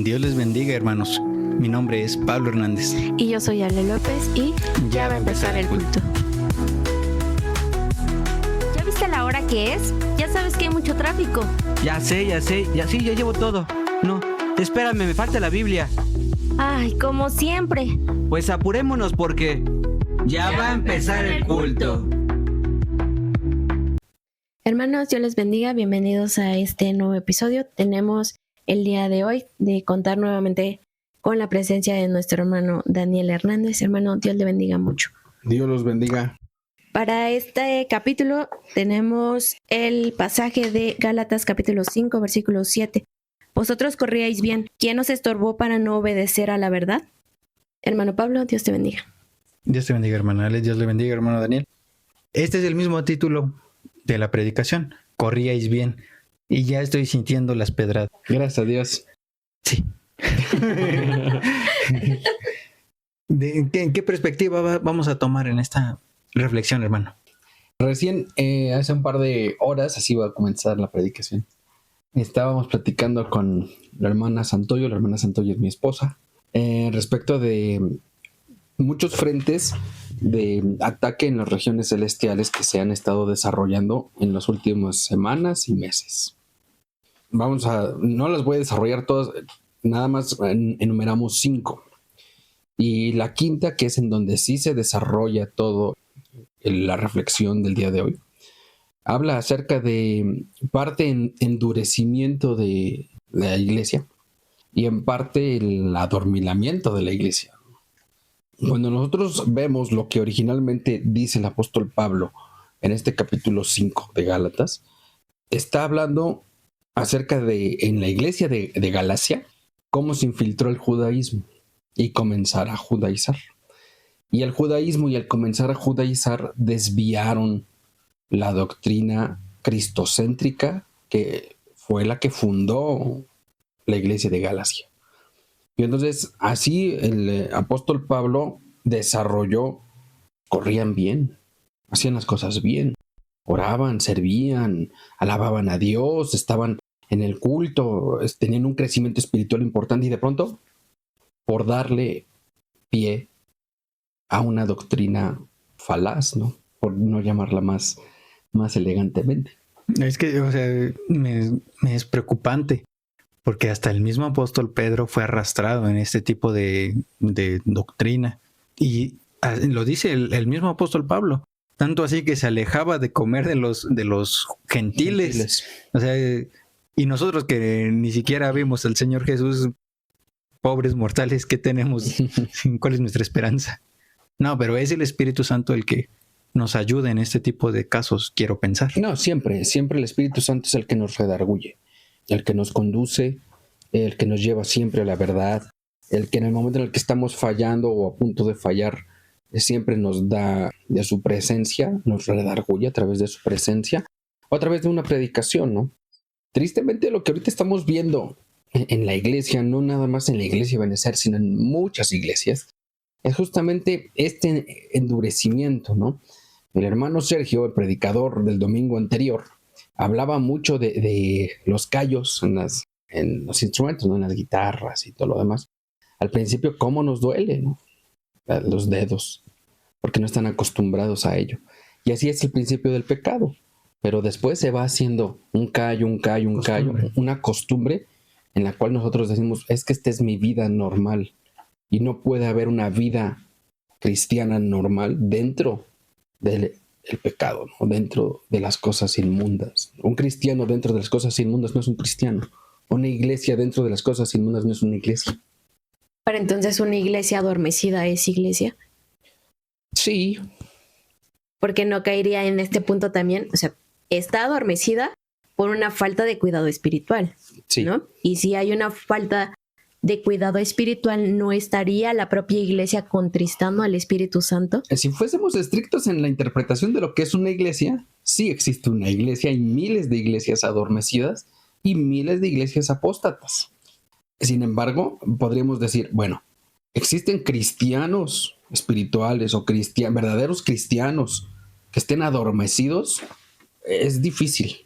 Dios les bendiga, hermanos. Mi nombre es Pablo Hernández. Y yo soy Ale López y ya va a empezar el culto. ¿Ya viste la hora que es? Ya sabes que hay mucho tráfico. Ya sé, ya llevo todo. No, espérame, me falta la Biblia. Ay, como siempre. Pues apurémonos porque ya va a empezar el culto. Hermanos, Dios les bendiga. Bienvenidos a este nuevo episodio. Tenemos el día de hoy de contar nuevamente con la presencia de nuestro hermano Daniel Hernández. Hermano, Dios le bendiga mucho. Dios los bendiga. Para este capítulo tenemos el pasaje de Gálatas capítulo 5, versículo 7. Vosotros corríais bien. ¿Quién os estorbó para no obedecer a la verdad? Hermano Pablo, Dios te bendiga. Dios te bendiga, hermano Alex. Dios le bendiga, hermano Daniel. Este es el mismo título de la predicación. Corríais bien. Y ya estoy sintiendo las pedradas. Gracias a Dios. Sí. ¿En qué perspectiva vamos a tomar en esta reflexión, hermano? Recién, hace un par de horas, así va a comenzar la predicación. Estábamos platicando con la hermana Santoyo. La hermana Santoyo es mi esposa. Respecto de muchos frentes de ataque en las regiones celestiales que se han estado desarrollando en las últimas semanas y meses. No las voy a desarrollar todas, nada más enumeramos 5. Y la quinta, que es en donde sí se desarrolla todo la reflexión del día de hoy, habla acerca de parte en endurecimiento de la iglesia y en parte el adormilamiento de la iglesia. Cuando nosotros vemos lo que originalmente dice el apóstol Pablo en este capítulo 5 de Gálatas, está hablando acerca de, en la iglesia de Galacia, cómo se infiltró el judaísmo y comenzar a judaizar. Y el judaísmo y el comenzar a judaizar desviaron la doctrina cristocéntrica que fue la que fundó la iglesia de Galacia. Y entonces así el apóstol Pablo desarrolló, corrían bien, hacían las cosas bien, oraban, servían, alababan a Dios, estaban en el culto, tenían un crecimiento espiritual importante y de pronto, por darle pie a una doctrina falaz, ¿no? Por no llamarla más elegantemente. Es que, o sea, me es preocupante, porque hasta el mismo apóstol Pedro fue arrastrado en este tipo de doctrina. Y lo dice el mismo apóstol Pablo, tanto así que se alejaba de comer de los gentiles. O sea, y nosotros que ni siquiera vimos al Señor Jesús, pobres mortales, ¿qué tenemos? ¿Cuál es nuestra esperanza? No, pero es el Espíritu Santo el que nos ayuda en este tipo de casos, quiero pensar. No, siempre el Espíritu Santo es el que nos redarguye, el que nos conduce, el que nos lleva siempre a la verdad, el que en el momento en el que estamos fallando o a punto de fallar, siempre nos da de su presencia, nos redarguye a través de su presencia, o a través de una predicación, ¿no? Tristemente lo que ahorita estamos viendo en la iglesia, no nada más en la iglesia de Benecer, sino en muchas iglesias, es justamente este endurecimiento, ¿no? El hermano Sergio, el predicador del domingo anterior, hablaba mucho de los callos en los instrumentos, ¿no? En las guitarras y todo lo demás. Al principio, cómo nos duele, ¿no? Los dedos, porque no están acostumbrados a ello. Y así es el principio del pecado. Pero después se va haciendo un callo, una costumbre en la cual nosotros decimos, es que esta es mi vida normal. Y no puede haber una vida cristiana normal dentro del pecado, ¿no? Dentro de las cosas inmundas. Un cristiano dentro de las cosas inmundas no es un cristiano. Una iglesia dentro de las cosas inmundas no es una iglesia. Pero entonces una iglesia adormecida es iglesia. Sí. Porque no caería en este punto también, o sea, está adormecida por una falta de cuidado espiritual, sí, ¿no? Y si hay una falta de cuidado espiritual, ¿no estaría la propia iglesia contristando al Espíritu Santo? Si fuésemos estrictos en la interpretación de lo que es una iglesia, sí existe una iglesia, hay miles de iglesias adormecidas y miles de iglesias apóstatas. Sin embargo, podríamos decir, bueno, existen cristianos espirituales o verdaderos cristianos que estén adormecidos. Es difícil,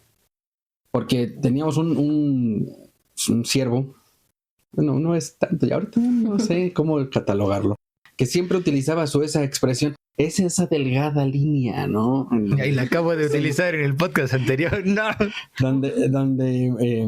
porque teníamos un siervo bueno, no es tanto, y ahorita no sé cómo catalogarlo, que siempre utilizaba esa expresión, es esa delgada línea, ¿no? Y la acabo de utilizar en el podcast anterior, no. Donde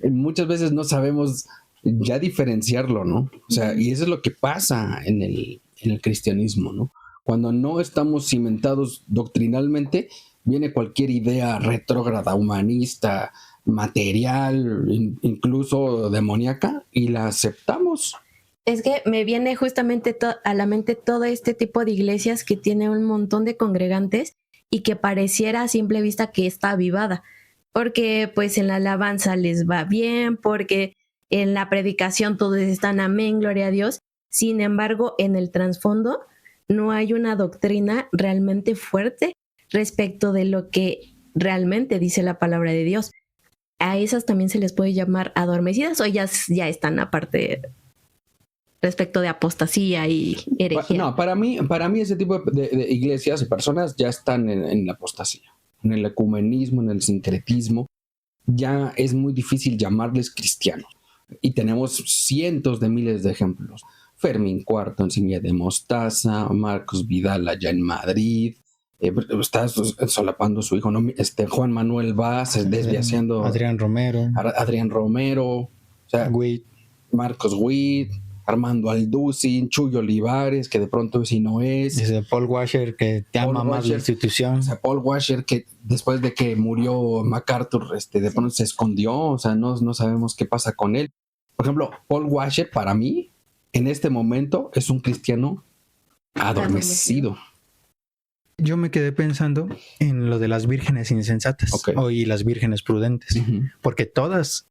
muchas veces no sabemos ya diferenciarlo, ¿no? O sea, y eso es lo que pasa en el cristianismo, ¿no? Cuando no estamos cimentados doctrinalmente, viene cualquier idea retrógrada, humanista, material, incluso demoníaca, y la aceptamos. Es que me viene justamente a la mente todo este tipo de iglesias que tiene un montón de congregantes y que pareciera a simple vista que está avivada, porque pues en la alabanza les va bien, porque en la predicación todos están amén, gloria a Dios. Sin embargo, en el trasfondo no hay una doctrina realmente fuerte respecto de lo que realmente dice la palabra de Dios. A esas también se les puede llamar adormecidas, o ellas ya están aparte respecto de apostasía y herejía. No, para mí ese tipo de iglesias y personas ya están en la apostasía, en el ecumenismo, en el sincretismo. Ya es muy difícil llamarles cristianos. Y tenemos cientos de miles de ejemplos. Fermín Cuarto en Semilla de Mostaza, Marcos Vidal allá en Madrid, está solapando a su hijo, ¿no? Juan Manuel Vaz, desviando Adrián Romero, o sea, Witt. Marcos Witt, Armando Alducin, Chuy Olivares, que de pronto si no es. Desde Paul Washer, que te ama más la institución. O sea, Paul Washer, que después de que murió MacArthur, de pronto se escondió, o sea, no sabemos qué pasa con él. Por ejemplo, Paul Washer, para mí, en este momento, es un cristiano adormecido. Yo me quedé pensando en lo de las vírgenes insensatas, y las vírgenes prudentes, porque todas,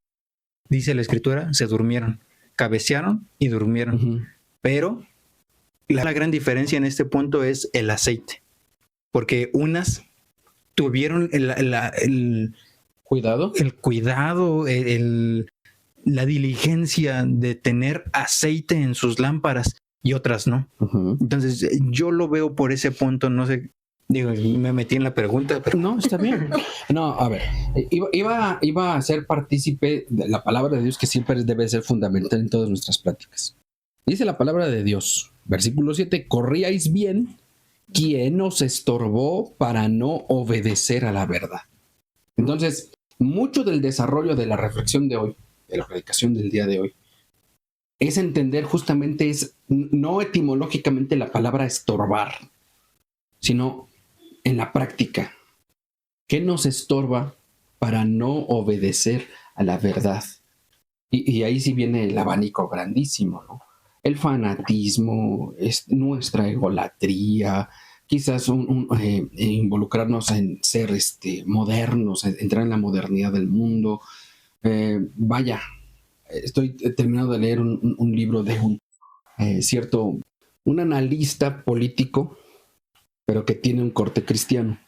dice la escritura, se durmieron. Cabecearon y durmieron. Pero la gran diferencia en este punto es el aceite. Porque unas tuvieron el cuidado, la diligencia de tener aceite en sus lámparas y otras no. Entonces yo lo veo por ese punto, no sé. Digo, me metí en la pregunta, pero no, está bien. No, a ver, iba a ser partícipe de la palabra de Dios, que siempre debe ser fundamental en todas nuestras pláticas. Dice la palabra de Dios, versículo 7, corríais bien, ¿quién os estorbó para no obedecer a la verdad? Entonces, mucho del desarrollo de la reflexión de hoy, de la predicación del día de hoy, es entender justamente, no etimológicamente la palabra estorbar, sino en la práctica. ¿Qué nos estorba para no obedecer a la verdad? Y ahí sí viene el abanico grandísimo, ¿no? El fanatismo, es nuestra egolatría, quizás involucrarnos en ser modernos, entrar en la modernidad del mundo. Vaya, estoy terminando de leer un libro de un analista político, pero que tiene un corte cristiano.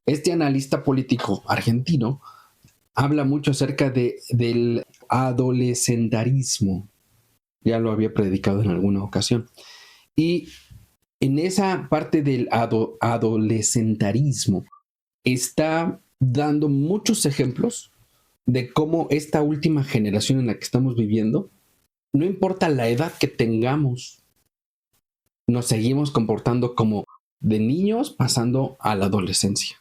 Este analista político argentino habla mucho acerca del adolescentarismo. Ya lo había predicado en alguna ocasión. Y en esa parte del adolescentarismo está dando muchos ejemplos de cómo esta última generación en la que estamos viviendo, no importa la edad que tengamos, nos seguimos comportando como de niños pasando a la adolescencia.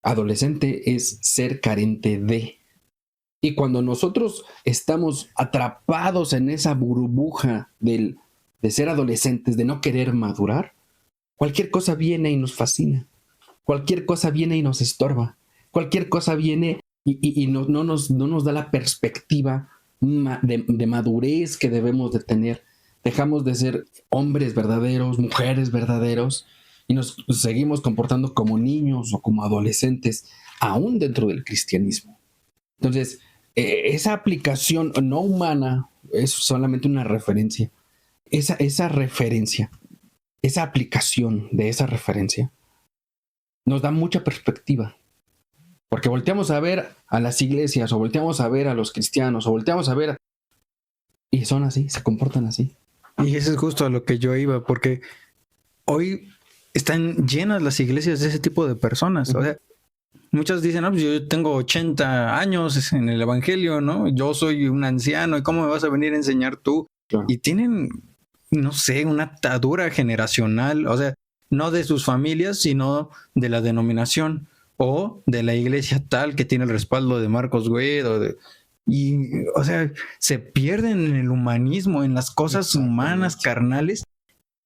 Adolescente es ser carente de. Y cuando nosotros estamos atrapados en esa burbuja de ser adolescentes, de no querer madurar, cualquier cosa viene y nos fascina. Cualquier cosa viene y nos estorba. Cualquier cosa viene y no nos da la perspectiva de madurez que debemos de tener. Dejamos de ser hombres verdaderos, mujeres verdaderos, y nos seguimos comportando como niños o como adolescentes, aún dentro del cristianismo. Entonces, esa aplicación no humana es solamente una referencia. Esa referencia, esa aplicación de esa referencia, nos da mucha perspectiva. Porque volteamos a ver a las iglesias, o volteamos a ver a los cristianos, o volteamos a ver, y son así, se comportan así. Y eso es justo a lo que yo iba, porque hoy están llenas las iglesias de ese tipo de personas. O sea, Muchos dicen, no, pues yo tengo 80 años en el evangelio, ¿no? Yo soy un anciano, ¿y cómo me vas a venir a enseñar tú? Claro. Y tienen, no sé, una atadura generacional, o sea, no de sus familias, sino de la denominación o de la iglesia tal que tiene el respaldo de Marcos Witt y, o sea, se pierden en el humanismo, en las cosas humanas, carnales.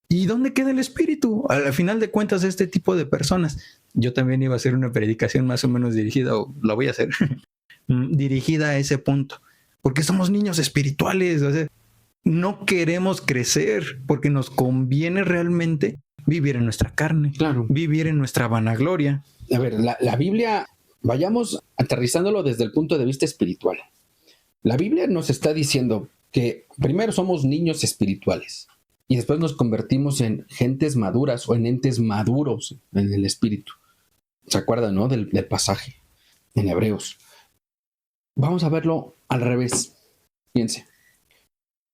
¿Y dónde queda el espíritu? Al final de cuentas, este tipo de personas. Yo también iba a hacer una predicación más o menos dirigida, o la voy a hacer, dirigida a ese punto. Porque somos niños espirituales, o sea, no queremos crecer porque nos conviene realmente vivir en nuestra carne, Claro. vivir en nuestra vanagloria. A ver, la Biblia, vayamos aterrizándolo desde el punto de vista espiritual. La Biblia nos está diciendo que primero somos niños espirituales y después nos convertimos en gentes maduras o en entes maduros en el espíritu. ¿Se acuerdan, no? Del pasaje en Hebreos. Vamos a verlo al revés. Fíjense.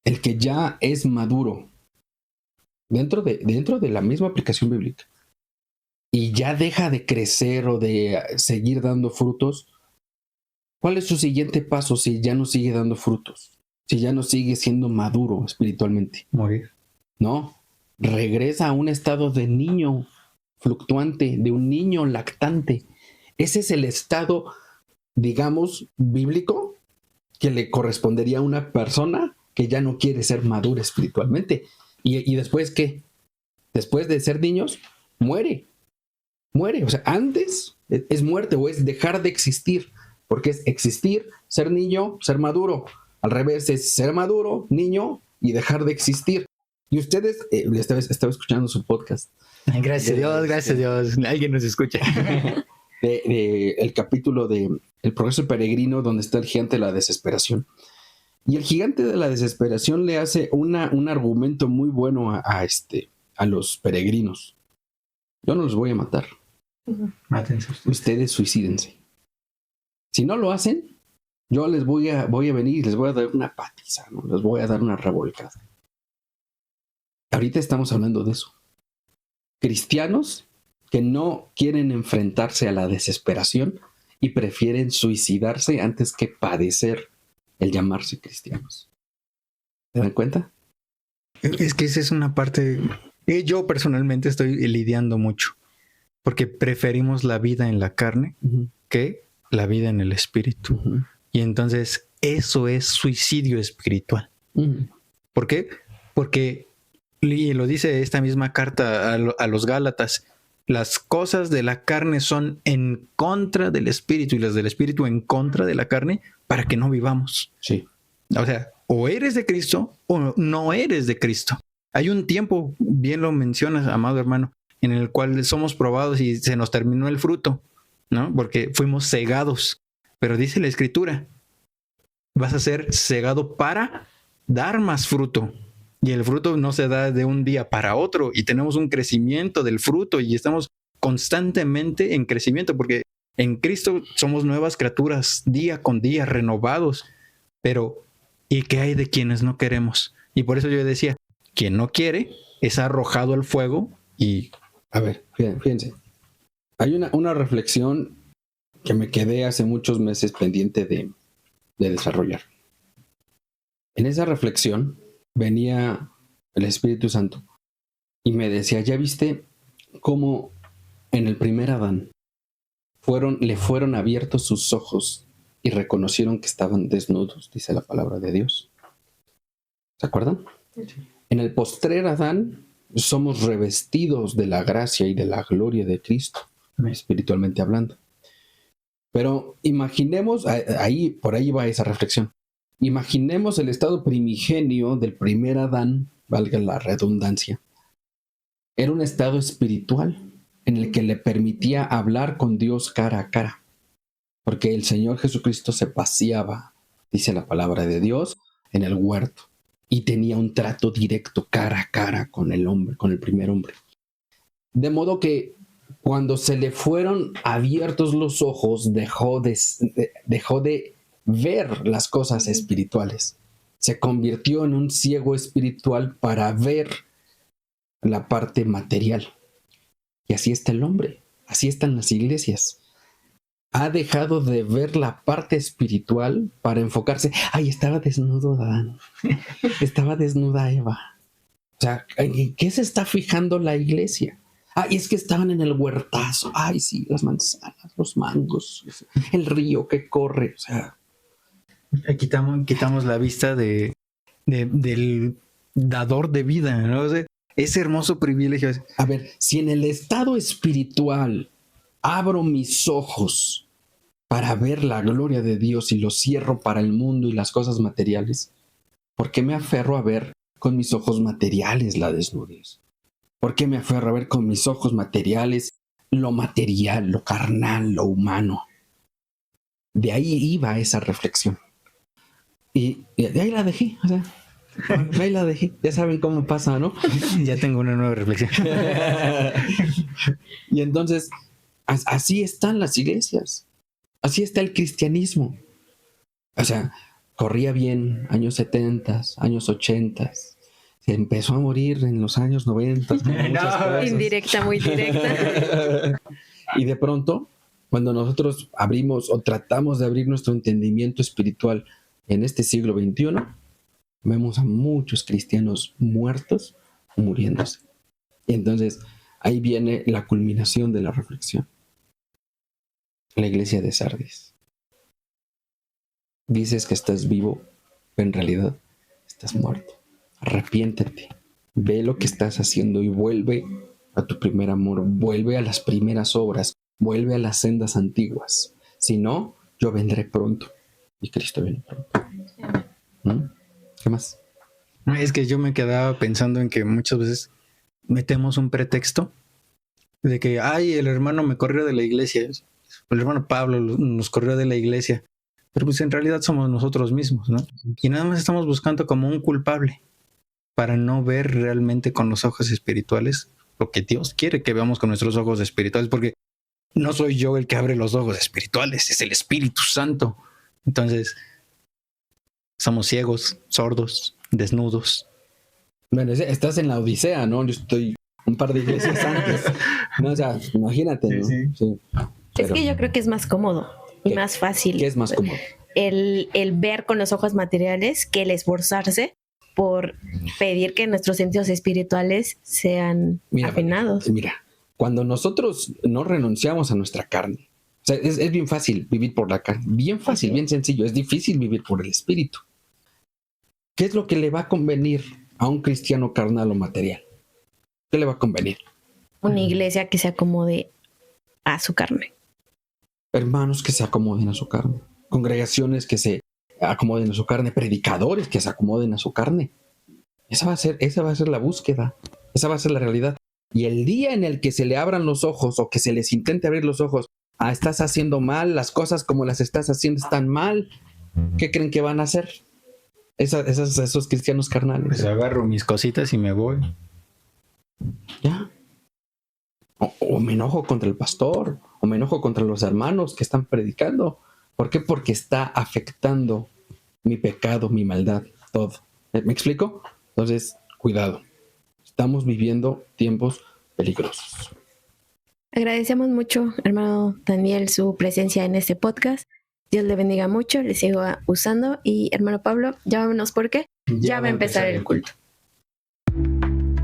El que ya es maduro dentro de la misma aplicación bíblica y ya deja de crecer o de seguir dando frutos, ¿cuál es su siguiente paso si ya no sigue dando frutos? Si ya no sigue siendo maduro espiritualmente. Morir. No, regresa a un estado de niño fluctuante, de un niño lactante. Ese es el estado, digamos, bíblico que le correspondería a una persona que ya no quiere ser madura espiritualmente. ¿Y después qué? Después de ser niños, muere. Muere. O sea, antes es muerte o es dejar de existir. Porque es existir, ser niño, ser maduro. Al revés, es ser maduro, niño y dejar de existir. Y ustedes, estaba escuchando su podcast. Gracias a Dios. Alguien nos escucha. El capítulo de El progreso peregrino, donde está el gigante de la desesperación. Y el gigante de la desesperación le hace un argumento muy bueno a los peregrinos. Yo no los voy a matar. Mátense Ustedes suicídense. Si no lo hacen, yo les voy a venir y les voy a dar una patiza, ¿no? Les voy a dar una revolcada. Ahorita estamos hablando de eso. Cristianos que no quieren enfrentarse a la desesperación y prefieren suicidarse antes que padecer el llamarse cristianos. ¿Se dan cuenta? Es que esa es una parte que yo personalmente estoy lidiando mucho, porque preferimos la vida en la carne que la vida en el espíritu. Y entonces eso es suicidio espiritual. ¿Por qué? Porque, y lo dice esta misma carta a los Gálatas, las cosas de la carne son en contra del espíritu y las del espíritu en contra de la carne para que no vivamos. Sí. O sea, o eres de Cristo o no eres de Cristo. Hay un tiempo, bien lo mencionas, amado hermano, en el cual somos probados y se nos terminó el fruto, ¿no? Porque fuimos cegados. Pero dice la Escritura, vas a ser cegado para dar más fruto. Y el fruto no se da de un día para otro. Y tenemos un crecimiento del fruto y estamos constantemente en crecimiento porque en Cristo somos nuevas criaturas, día con día, renovados. Pero, ¿y qué hay de quienes no queremos? Y por eso yo decía, quien no quiere es arrojado al fuego y... A ver, fíjense. Hay una reflexión que me quedé hace muchos meses pendiente de desarrollar. En esa reflexión venía el Espíritu Santo y me decía, ¿ya viste cómo en el primer Adán le fueron abiertos sus ojos y reconocieron que estaban desnudos, dice la palabra de Dios? ¿Se acuerdan? Sí. En el postrer Adán somos revestidos de la gracia y de la gloria de Cristo, espiritualmente hablando. Pero imaginemos, por ahí va esa reflexión. Imaginemos el estado primigenio del primer Adán, valga la redundancia. Era un estado espiritual en el que le permitía hablar con Dios cara a cara. Porque el Señor Jesucristo se paseaba, dice la palabra de Dios, en el huerto. Y tenía un trato directo cara a cara con el hombre, con el primer hombre. De modo que cuando se le fueron abiertos los ojos, dejó de ver las cosas espirituales. Se convirtió en un ciego espiritual para ver la parte material. Y así está el hombre, así están las iglesias. ha dejado de ver la parte espiritual para enfocarse. Ay, estaba desnudo Adán. Estaba desnuda Eva. O sea, ¿en qué se está fijando la iglesia? Ay, es que estaban en el huertazo. Ay, sí, las manzanas, los mangos, el río que corre. O sea, quitamos la vista del dador de vida, ¿no? O sea, ese hermoso privilegio. A ver, si en el estado espiritual abro mis ojos para ver la gloria de Dios y los cierro para el mundo y las cosas materiales, ¿por qué me aferro a ver con mis ojos materiales la desnudez? ¿Por qué me aferro a ver con mis ojos materiales lo material, lo carnal, lo humano? De ahí iba esa reflexión. Y de ahí la dejé, o sea, ahí la dejé. Ya saben cómo pasa, ¿no? Ya tengo una nueva reflexión. Y entonces, así están las iglesias. Así está el cristianismo. O sea, corría bien años 70, años 80. Se empezó a morir en los años 90. Indirecta, muy directa. Y de pronto, cuando nosotros abrimos o tratamos de abrir nuestro entendimiento espiritual en este siglo XXI, vemos a muchos cristianos muertos muriéndose. Y entonces ahí viene la culminación de la reflexión. La iglesia de Sardis. Dices que estás vivo, pero en realidad estás muerto. Arrepiéntete. Ve lo que estás haciendo y vuelve a tu primer amor. Vuelve a las primeras obras. Vuelve a las sendas antiguas. Si no, yo vendré pronto. Y Cristo viene pronto. ¿Qué más? Es que yo me quedaba pensando en que muchas veces metemos un pretexto de que, ay, el hermano me corrió de la iglesia. El hermano Pablo nos corrió de la iglesia. Pero pues en realidad somos nosotros mismos, ¿no? Y nada más estamos buscando como un culpable para no ver realmente con los ojos espirituales lo que Dios quiere que veamos con nuestros ojos espirituales, porque no soy yo el que abre los ojos espirituales, es el Espíritu Santo. Entonces, somos ciegos, sordos, desnudos. Bueno, estás en la Odisea, ¿no? Yo estoy un par de iglesias antes. No, o sea, imagínate, ¿no? Sí. Es que yo creo que es más cómodo y más fácil. ¿Qué es más cómodo? El ver con los ojos materiales que el esforzarse por pedir que nuestros sentidos espirituales sean afinados. Mira, cuando nosotros no renunciamos a nuestra carne, o sea, es bien fácil vivir por la carne, bien fácil, bien sencillo, es difícil vivir por el espíritu. ¿Qué es lo que le va a convenir a un cristiano carnal o material? ¿Qué le va a convenir? Una iglesia que se acomode a su carne. Hermanos que se acomoden a su carne, congregaciones que se acomoden a su carne, predicadores que se acomoden a su carne. Esa va a ser la búsqueda, esa va a ser la realidad. Y el día en el que se le abran los ojos o que se les intente abrir los ojos, estás haciendo mal, las cosas como las estás haciendo están mal, ¿qué creen que van a hacer? Esos cristianos carnales. Pues agarro mis cositas y me voy. Ya. O me enojo contra el pastor, o me enojo contra los hermanos que están predicando. ¿Por qué? Porque está afectando mi pecado, mi maldad, todo. ¿Me explico? Entonces, cuidado. Estamos viviendo tiempos peligrosos. Agradecemos mucho, hermano Daniel, su presencia en este podcast. Dios le bendiga mucho, le sigo usando. Y hermano Pablo, ya vámonos porque ya va a empezar el culto.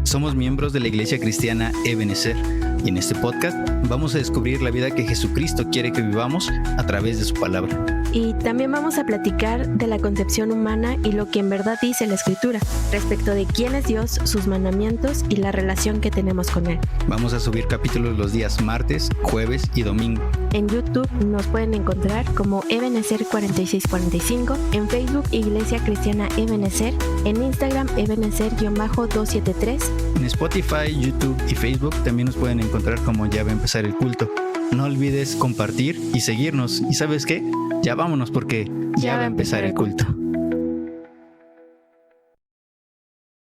Somos miembros de la Iglesia Cristiana Ebenezer y en este podcast vamos a descubrir la vida que Jesucristo quiere que vivamos a través de su palabra. Y también vamos a platicar de la concepción humana y lo que en verdad dice la Escritura respecto de quién es Dios, sus mandamientos y la relación que tenemos con Él. Vamos a subir capítulos los días martes, jueves y domingo. En YouTube nos pueden encontrar como Ebenezer 4645, en Facebook Iglesia Cristiana Ebenezer, en Instagram Ebenezer-273. En Spotify, YouTube y Facebook también nos pueden encontrar como Ya va a empezar el culto. No olvides compartir y seguirnos. ¿Y sabes qué? Ya vámonos porque ya va a empezar el culto.